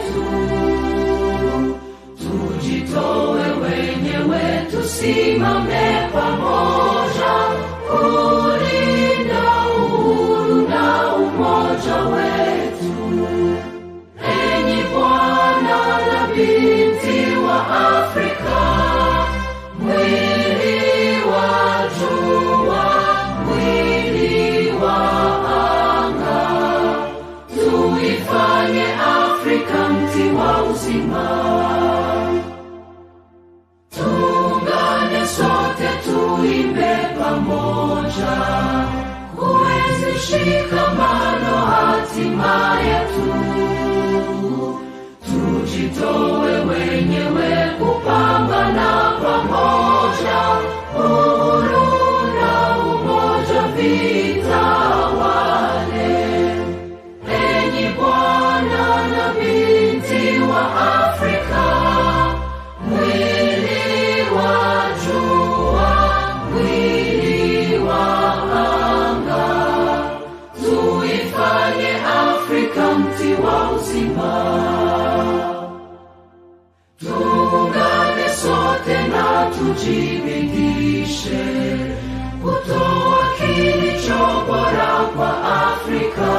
wetu, tujitoe wenyewe, tusimame pamoja kulinda uhuru na umoja wetu. Enyi Bwana na binti wa Afrika, mwili wa jua, mwili wa anga, tuifanye Afrika mti wa uzima. Tuungane sote, tuimbe pamoja, kuenzi shikamano hatima yetu. Tujitoe wenyewe kupambana pamoja, uhuru na umoja vitawale. Enyi Bwana na binti wa Afrika, mwili wa jua, mwili wa anga, tuifanye Afrika mti wa uzima. Tuungane sote na tujibidishe kutoa kilicho bora kwa Afrika,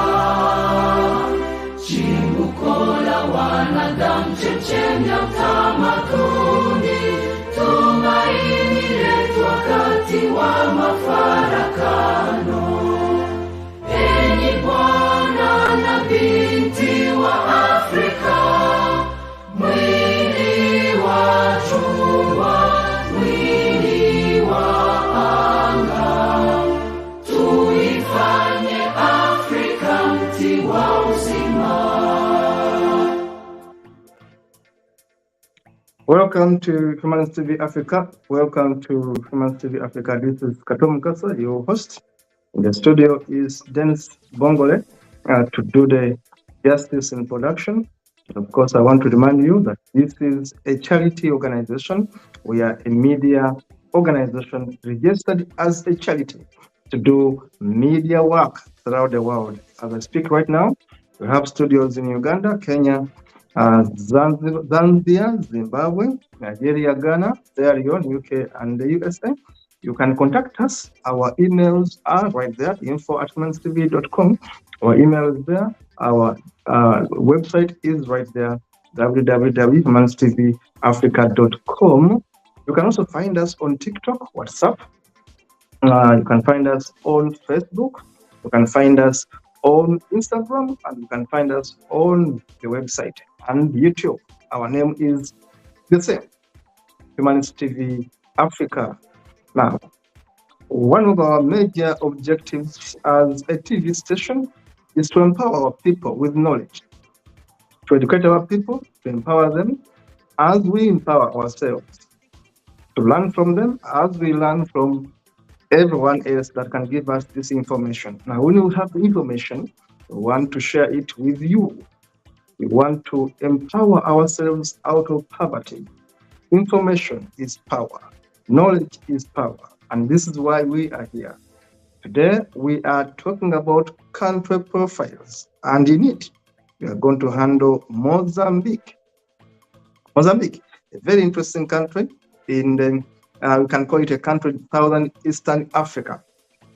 chimbuko la wanadamu, chemchemi ya utamaduni, tumaini letu wakati wa mafarakano. Enyi Bwana na binti wa Afrika, mwili wa jua, mwili wa anga, tuifanye Afrika mti wa uzima. Welcome to Humanist TV Africa. Welcome to Humanist TV Africa. This is Katom Kasa, your host. In the studio is Dennis Bongole to do the justice in production. Of course, I want to remind you that this is a charity organization. We are a media organization registered as a charity to do media work throughout the world. As I speak right now, we have studios in Uganda, Kenya, Zambia, Zimbabwe, Nigeria, Ghana, Sierra Leone, UK, and the USA. You can contact us. Our emails are right there, info@humanistv.com. Our email is there. Our website is right there, www.humanisttvafrica.com. You can also find us on TikTok, WhatsApp. You can find us on Facebook. You can find us on Instagram, and you can find us on the website and YouTube. Our name is the same, Humanist TV Africa. Now, one of our major objectives as a TV station is to empower our people with knowledge, to educate our people, to empower them as we empower ourselves, to learn from them as we learn from everyone else that can give us this information. Now, when we have the information, we want to share it with you. We want to empower ourselves out of poverty. Information is power. Knowledge is power. And this is why we are here. Today, we are talking about country profiles. And in it, we are going to handle Mozambique. Mozambique, a very interesting country in the we can call it a country in southeastern Africa.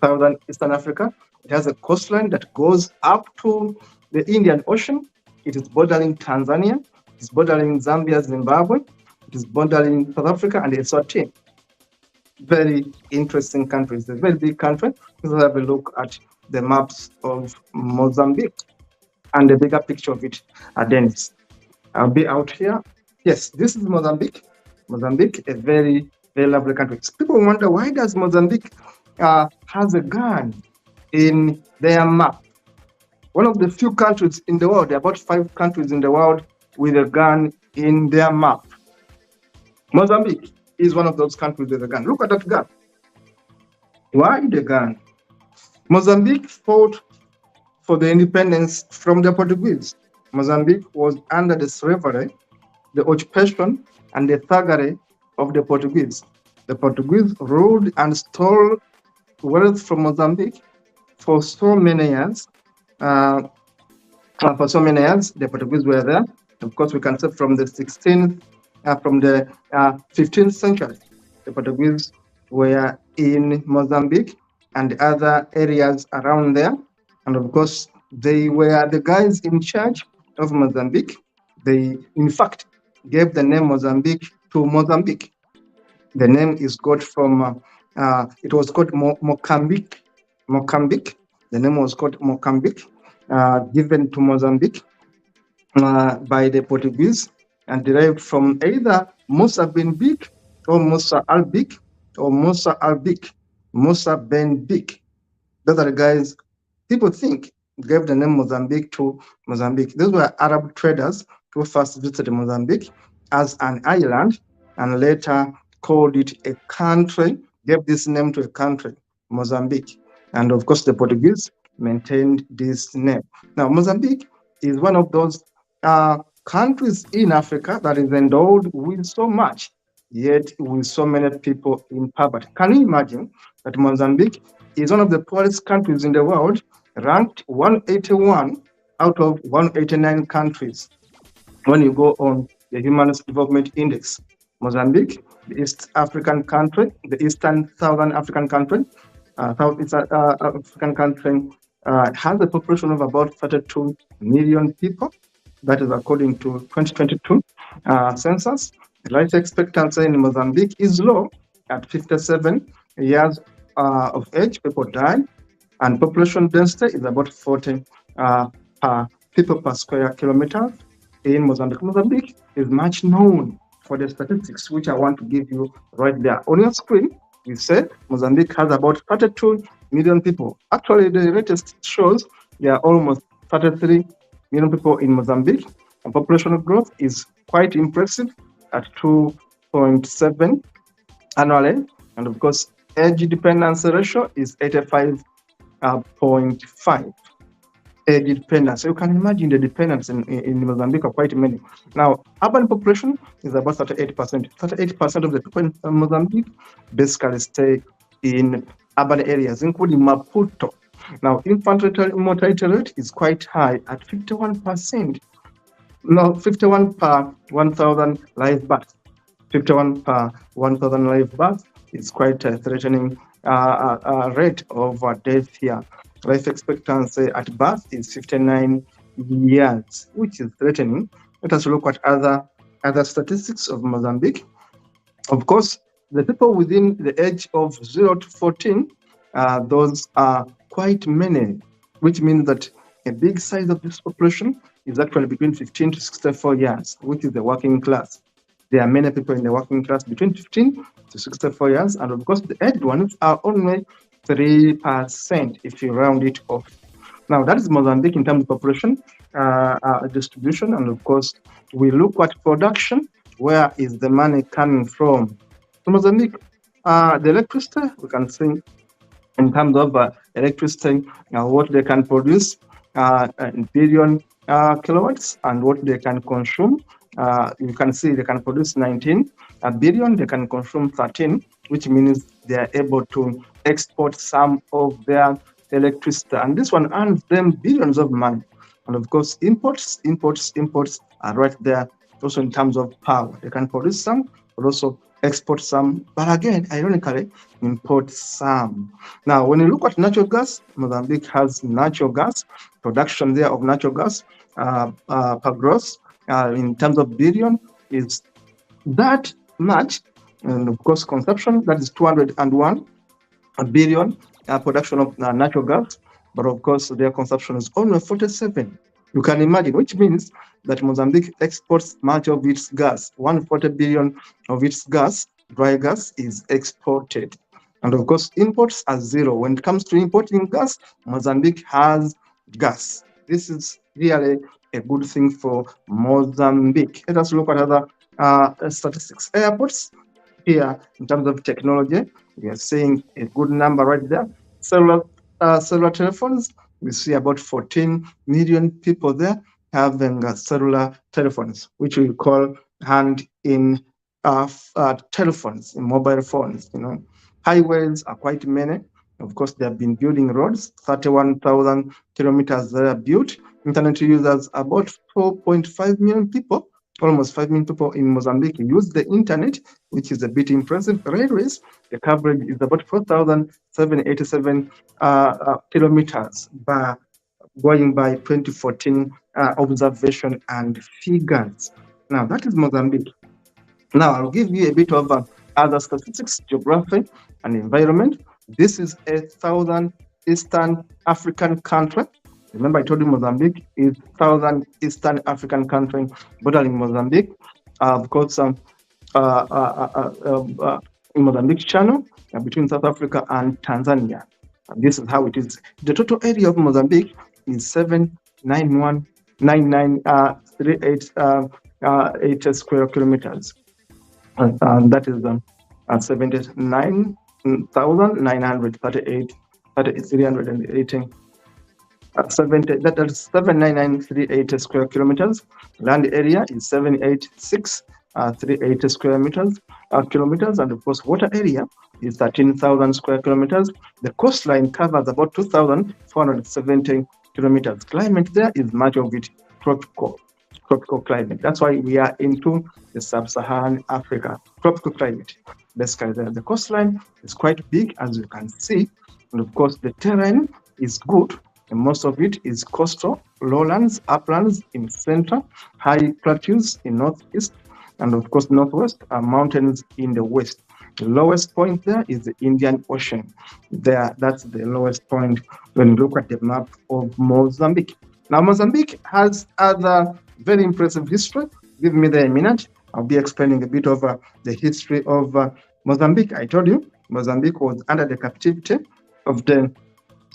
Southeastern Africa, it has a coastline that goes up to the Indian Ocean. It is bordering Tanzania, it is bordering Zambia, Zimbabwe, it is bordering South Africa and Eswatini. Very interesting country. It's a very big country. Let's have a look at the maps of Mozambique and the bigger picture of it. Dennis, I'll be out here. Yes, this is Mozambique. Mozambique, a very, very lovely country. People wonder, why does Mozambique has a gun in their map? One of the few countries in the world, there are about 5 countries in the world with a gun in their map. Mozambique is one of those countries with a gun. Look at that gun. Why the gun? Mozambique fought for the independence from the Portuguese. Mozambique was under the slavery, the occupation, and the thuggery of the Portuguese. The Portuguese ruled and stole wealth from Mozambique for so many years. The Portuguese were there. Of course, we can say from the 16th, from the 15th century, the Portuguese were in Mozambique and other areas around there. And of course, they were the guys in charge of Mozambique. They, in fact, gave the name Mozambique to Mozambique. The name is got from, it was called Mocambique. Mocambique. The name was called Mocambique, given to Mozambique by the Portuguese and derived from either Musa bin Bik or Musa al-Bik or Musa al-Bik, Musa ben Bik. Those are the guys people think gave the name Mozambique to Mozambique. Those were Arab traders who first visited Mozambique as an island and later called it a country, gave this name to a country, Mozambique. And of course, the Portuguese maintained this name. Now, Mozambique is one of those countries in Africa that is endowed with so much, yet with so many people in poverty. Can you imagine that Mozambique is one of the poorest countries in the world, ranked 181 out of 189 countries when you go on the Human Development Index? Mozambique, the East African country, the Eastern Southern African country, Southeast African country, has a population of about 32 million people. That is according to 2022 census. Life expectancy in Mozambique is low at 57 years of age. People die, and population density is about 40 per people per square kilometer in Mozambique. Mozambique is much known for the statistics, which I want to give you right there on your screen. We said Mozambique has about 32 million people. Actually, the latest shows there are almost 33 million people in Mozambique, and population growth is quite impressive at 2.7 annually. And of course, age dependency ratio is 85.5. Age dependence. So you can imagine the dependents in Mozambique are quite many. Now, urban population is about 38%. 38% of the people in Mozambique basically stay in urban areas, including Maputo. Now, infant mortality rate is quite high at 51%. No, 51 per 1,000 live births. 51 per 1,000 live births is quite a threatening rate of death here. Life expectancy at birth is 59 years, which is threatening. Let us look at other statistics of Mozambique. Of course, the people within the age of 0 to 14, those are quite many, which means that a big size of this population is actually between 15 to 64 years, which is the working class. There are many people in the working class between 15 to 64 years, and of course, the aged ones are only 3% if you round it off. Now, that is Mozambique in terms of population distribution, and of course, we look at production. Where is the money coming from? So Mozambique, the electricity, we can see in terms of electricity, what they can produce in billion kilowatts and what they can consume. You can see they can produce 19 billion, they can consume 13, which means they are able to export some of their electricity. And this one earns them billions of money. And of course, imports are right there also in terms of power. They can produce some, but also export some, but again, ironically, import some. Now, when you look at natural gas, Mozambique has natural gas, production there of natural gas per gross in terms of billion is that much. And of course, consumption, that is 201 billion production of natural gas, but of course, their consumption is only 47. You can imagine, which means that Mozambique exports much of its gas. 140 billion of its gas, dry gas, is exported. And of course, imports are zero. When it comes to importing gas, Mozambique has gas. This is really a good thing for Mozambique. Let us look at other statistics. Airports here, in terms of technology, we are seeing a good number right there. Cellular telephones, we see about 14 million people there having cellular telephones, which we call hand-in telephones, in mobile phones. Highways are quite many. Of course, they have been building roads, 31,000 kilometers they are built. Internet users, about 4.5 million people, almost 5 million people in Mozambique use the internet, which is a bit impressive. Railways, the coverage is about 4,787 kilometers by going by 2014 observation and figures. Now, that is Mozambique. Now, I'll give you a bit of other statistics, geography, and environment. This is a southern Eastern African country. Remember, I told you Mozambique is southern Eastern African country, bordering Mozambique. Of course, Mozambique Channel between South Africa and Tanzania. This is how it is. The total area of Mozambique is 791,938 square kilometers. And that is 79,938, 380. that is 79938 square kilometers. Land area is 78638 square kilometers, and of course water area is 13,000 square kilometers. The coastline covers about 2,470 kilometers. Climate there is much of it tropical climate. That's why we are into the sub-Saharan Africa, tropical climate. Basically, the coastline is quite big, as you can see, and of course the terrain is good. And most of it is coastal, lowlands, uplands in center, high plateaus in northeast, and of course northwest, mountains in the west. The lowest point there is the Indian Ocean. That's the lowest point when you look at the map of Mozambique. Now, Mozambique has other very impressive history. Give me a minute. I'll be explaining a bit of the history of Mozambique. I told you, Mozambique was under the captivity of the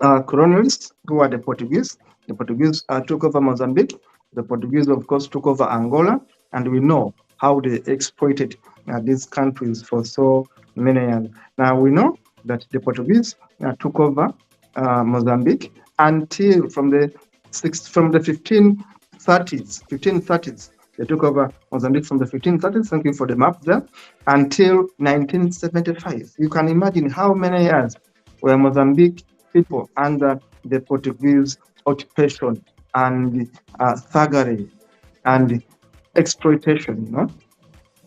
colonialists, who are the Portuguese. The Portuguese took over Mozambique. The Portuguese, of course, took over Angola, and we know how they exploited these countries for so many years. Now we know that the Portuguese took over Mozambique until from the 1530s. They took over Mozambique from the 1530s. Thank you for the map there. Until 1975. You can imagine how many years were Mozambique people under the Portuguese occupation and thuggery and exploitation,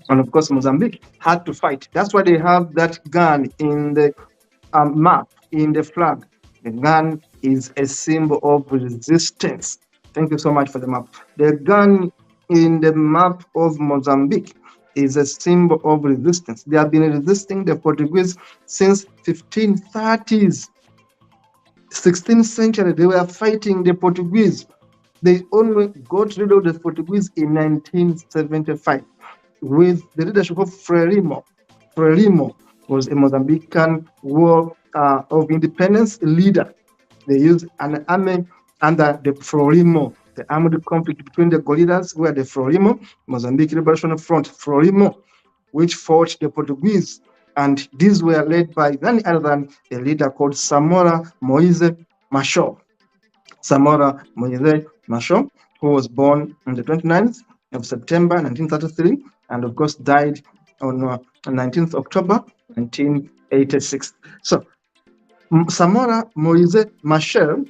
And of course, Mozambique had to fight. That's why they have that gun in the map, in the flag. The gun is a symbol of resistance. Thank you so much for the map. The gun in the map of Mozambique is a symbol of resistance. They have been resisting the Portuguese since 1530s. 16th century, they were fighting the Portuguese. They only got rid of the Portuguese in 1975 with the leadership of Frelimo. Frelimo was a Mozambican war of independence leader. They used an army under the Frelimo, the armed conflict between the guerrillas, who are the Frelimo, Mozambique Liberation Front, Frelimo, which fought the Portuguese. And these were led by none other than a leader called Samora Moise Machel. Samora Moise Machel, who was born on the 29th of September 1933, and of course died on 19th October 1986. So Samora Moise Machel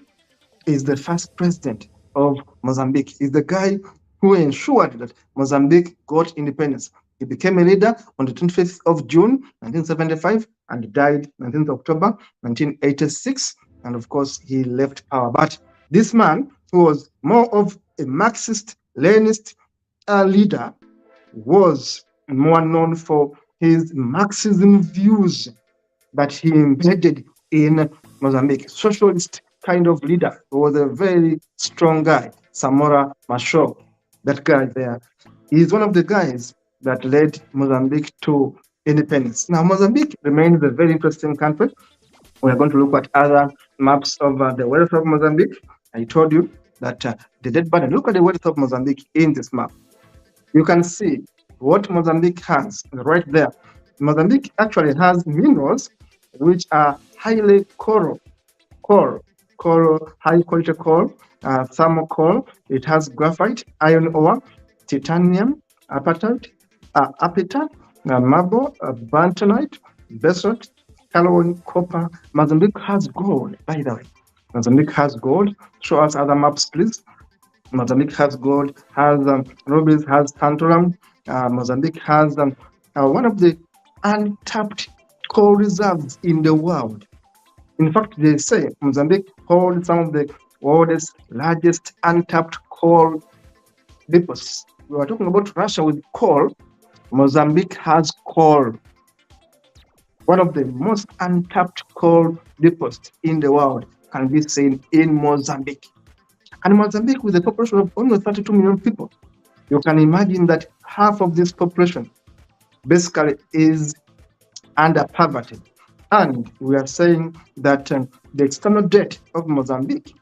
is the first president of Mozambique. He's the guy who ensured that Mozambique got independence. He became a leader on the 25th of June 1975 and died 19th October 1986. And of course, he left power. But this man, who was more of a Marxist-Leninist leader, was more known for his Marxism views that he embedded in Mozambique. Socialist kind of leader. He was a very strong guy, Samora Machel. That guy there. He's one of the guys that led Mozambique to independence. Now, Mozambique remains a very interesting country. We are going to look at other maps of the wealth of Mozambique. I told you that the dead body. Look at the wealth of Mozambique in this map. You can see what Mozambique has right there. Mozambique actually has minerals which are highly coral, high quality coal, thermal coal. It has graphite, iron ore, titanium, apatite, marble, bentonite, basalt, iron, copper. Mozambique has gold, by the way. Mozambique has gold. Show us other maps, please. Mozambique has gold, has rubies, has tantalum. Mozambique has one of the untapped coal reserves in the world. In fact, they say Mozambique holds some of the world's largest untapped coal deposits. We are talking about Russia with coal. Mozambique has coal, one of the most untapped coal deposits in the world can be seen in Mozambique. And Mozambique, with a population of almost 32 million people, you can imagine that half of this population basically is under poverty. And we are saying that the external debt of Mozambique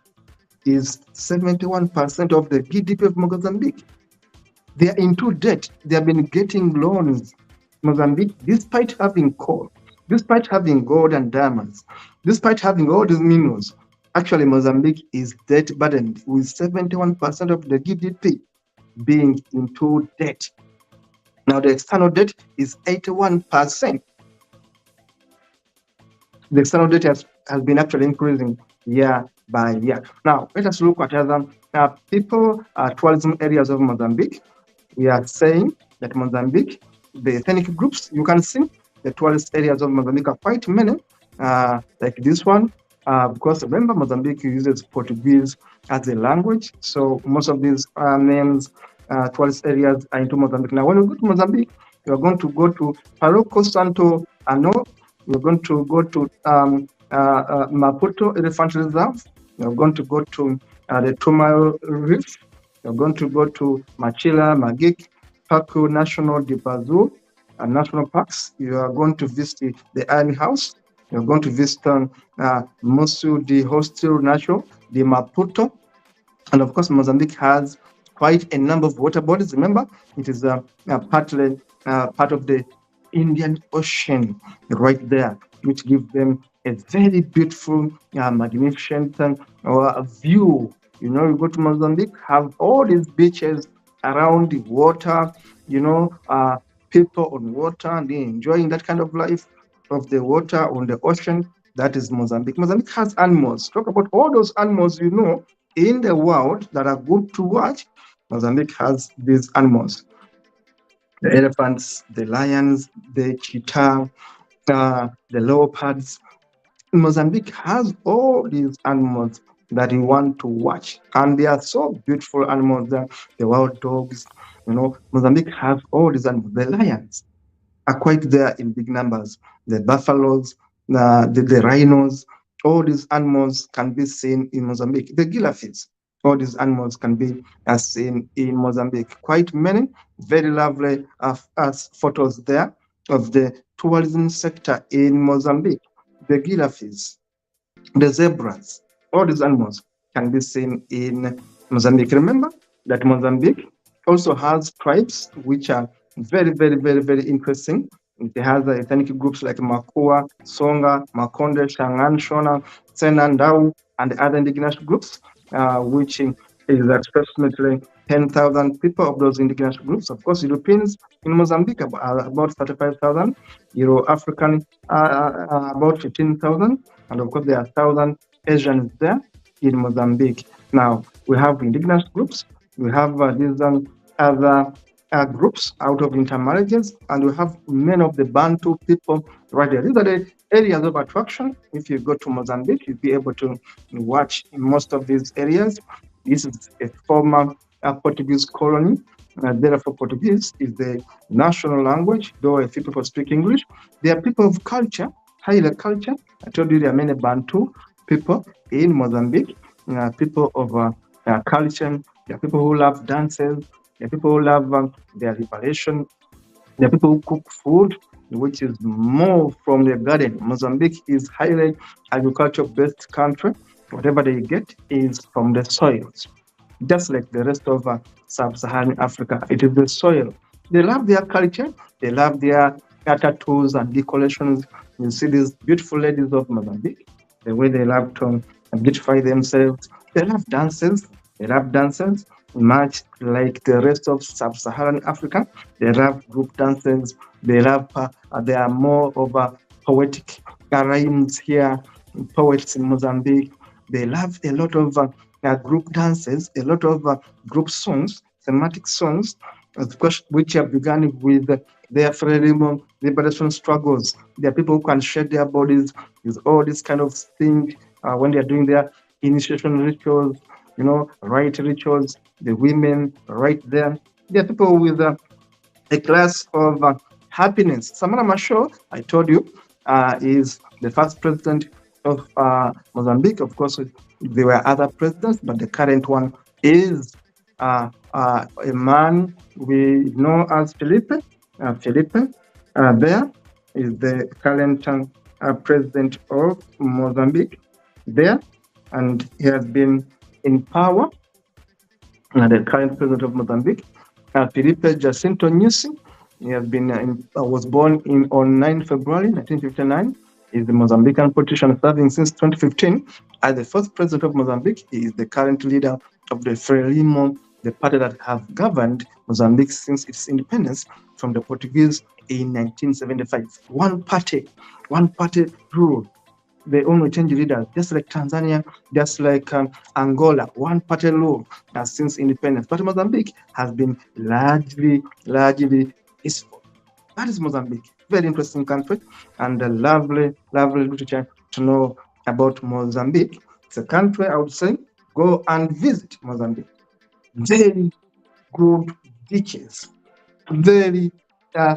is 71% of the GDP of Mozambique. They are into debt. They have been getting loans. Mozambique, despite having coal, despite having gold and diamonds, despite having all these minerals, actually Mozambique is debt burdened with 71% of the GDP being into debt. Now the external debt is 81%. The external debt has been actually increasing year by year. Now let us look at other tourism areas of Mozambique. We are saying that Mozambique, the ethnic groups, you can see the tourist areas of Mozambique are quite many, like this one. Because remember, Mozambique uses Portuguese as a language, so most of these names, tourist areas are into Mozambique. Now, when you go to Mozambique, you are going to go to Paroco Santo Ano, you're going to go to Maputo Elephant Reserve, you're going to go to the Tumayo Reef, you're going to go to Machila, Magik, Paku National de Bazul, national parks. You are going to visit the Iron House. You're going to visit Musu de Hostel National, de Maputo. And of course, Mozambique has quite a number of water bodies. Remember, it is partly part of the Indian Ocean right there, which gives them a very beautiful, magnificent view. You know, you go to Mozambique, have all these beaches around the water, people on water and enjoying that kind of life of the water on the ocean. That is Mozambique. Mozambique has animals. Talk about all those animals in the world that are good to watch. Mozambique has these animals: the elephants, the lions, the cheetah, the leopards. Mozambique has all these animals that you want to watch, and they are so beautiful animals. The wild dogs, Mozambique has all these animals. The lions are quite there in big numbers. The buffaloes, the rhinos, all these animals can be seen in Mozambique. The giraffes, all these animals can be seen in Mozambique. Quite many very lovely photos there of the tourism sector in Mozambique. The giraffes, the zebras, all these animals can be seen in Mozambique. Remember that Mozambique also has tribes which are very, very, very, very interesting. It has ethnic groups like Makua, Songa, Makonde, Shangan, Shona, Sena, Ndau, and other indigenous groups, which is approximately 10,000 people of those indigenous groups. Of course, Europeans in Mozambique are about 35,000, Euro-African about 15,000, and of course there are 1,000 Asians there in Mozambique. Now, we have indigenous groups, we have these other groups out of intermarriages, and we have many of the Bantu people right there. These are the areas of attraction. If you go to Mozambique, you'll be able to watch in most of these areas. This is a former Portuguese colony. Therefore, Portuguese is the national language, though a few people speak English. They are people of culture, higher culture. I told you there are many Bantu people in Mozambique, people of culture. There are people who love dances. There are people who love their liberation. There are people who cook food, which is more from the garden. Mozambique is highly agriculture-based country. Whatever they get is from the soils. Just like the rest of sub-Saharan Africa, it is the soil. They love their culture. They love their tattoos and decorations. You see these beautiful ladies of Mozambique, the way they love to beautify themselves. They love dances. They love dances much like the rest of sub-Saharan Africa. They love group dances. They are more of a poetic rhymes here, poets in Mozambique. They love a lot of group dances, a lot of group songs, thematic songs, of course, which have begun with their freedom liberation struggles. There are people who can shed their bodies with all these kind of things when they are doing their initiation rituals, rite rituals. The women right there. There are people with a class of happiness. Samana Machel, I told you, is the first president of Mozambique. Of course, there were other presidents, but the current one is a man we know as Felipe. Felipe there is the current president of Mozambique there, and he has been in power. The current president of Mozambique, Felipe Jacinto Nyusi. He has been was born on 9 February 1959. He is the Mozambican politician serving since 2015 as the first president of Mozambique. He is the current leader of the Frelimo, the party that have governed Mozambique since its independence from the Portuguese in 1975. One party rule. They only change leaders, just like Tanzania, just like Angola. One party rule since independence. But Mozambique has been largely peaceful. That is Mozambique. Very interesting country, and a lovely literature to know about Mozambique. It's a country I would say go and visit Mozambique. Very good beaches, very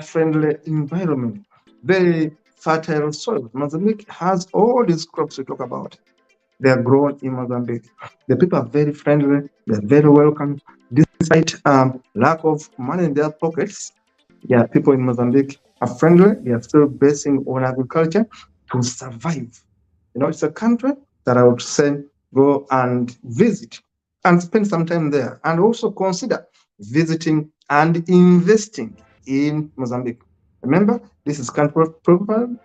friendly environment, very fertile soil. Mozambique has all these crops we talk about. They are grown in Mozambique. The people are very friendly. They're very welcome. Despite lack of money in their pockets, people in Mozambique are friendly. They are still basing on agriculture to survive. It's a country that I would say go and visit and spend some time there, and also consider visiting and investing in Mozambique. Remember, this is country profile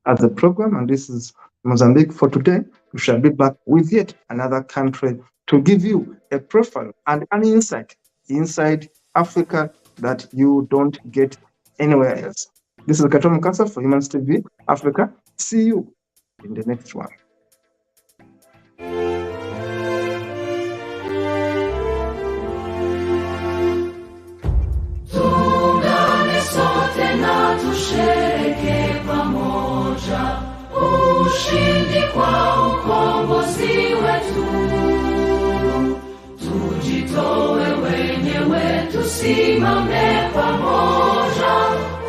as a program, and this is Mozambique for today. We shall be back with yet another country to give you a profile and an insight inside Africa that you don't get anywhere else. This is Katom Kasa for Humans TV Africa. See you in the next one. Tushereke pamoja ushindi kwa ukombozi wetu, tujitoe wenyewe, tusimame pamoja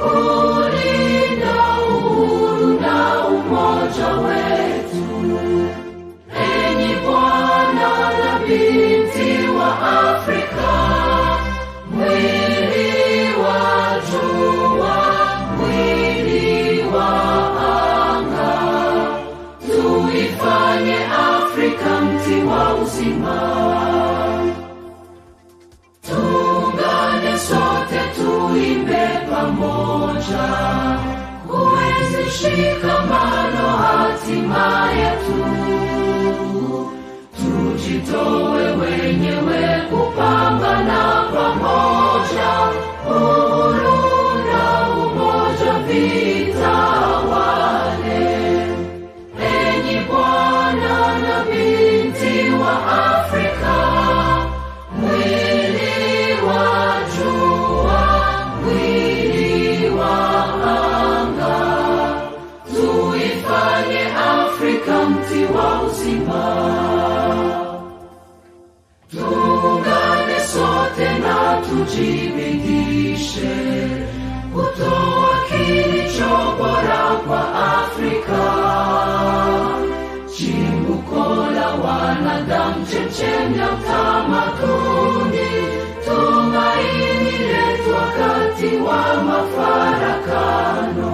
kulinda uhuru na umoja wetu. Enyi Bwana na binti wa Afrika, mwili wa jua, mwili wa anga, tuifanye Afrika mti wa uzima. Tuungane sote, tuimbe pamoja, kuenzi shikamano hatima yetu. Tujitoe wenyewe kupambana pamoja, uhuru na umoja vitawale. Enyi Bwana na binti wa Afrika, mwili wa jua, mwili wa anga, tuifanye Afrika mti wa uzima. Tuungane sote na tujibidishe kutoa kilicho bora kwa Afrika, chimbuko la wanadamu, chemchemi ya utamaduni, tumaini letu wakati wa mafarakano.